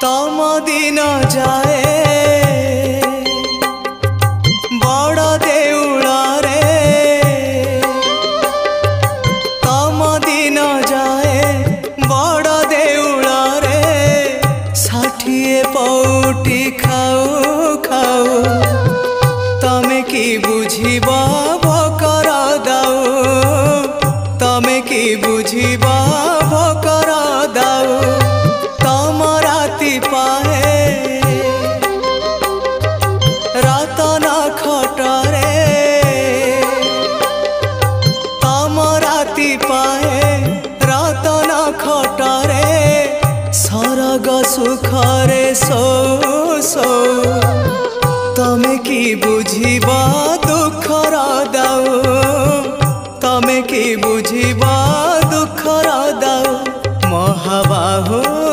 तम दिन जाए बड़ देउल रे तम दिन जाए बड़ देउल रे 60 पौटी खाऊ खाऊ तमे की बुझिबा भकर दाऊ तमे की बुझिबा भकर दाऊ तम राति पाए रतन खटरे तम राति पाए रतन खटरे सरग सुखरे सो सो तमे की बुझिबा दुखर दाऊ तमे की बुझिबा दुखर दाऊ महाबाहु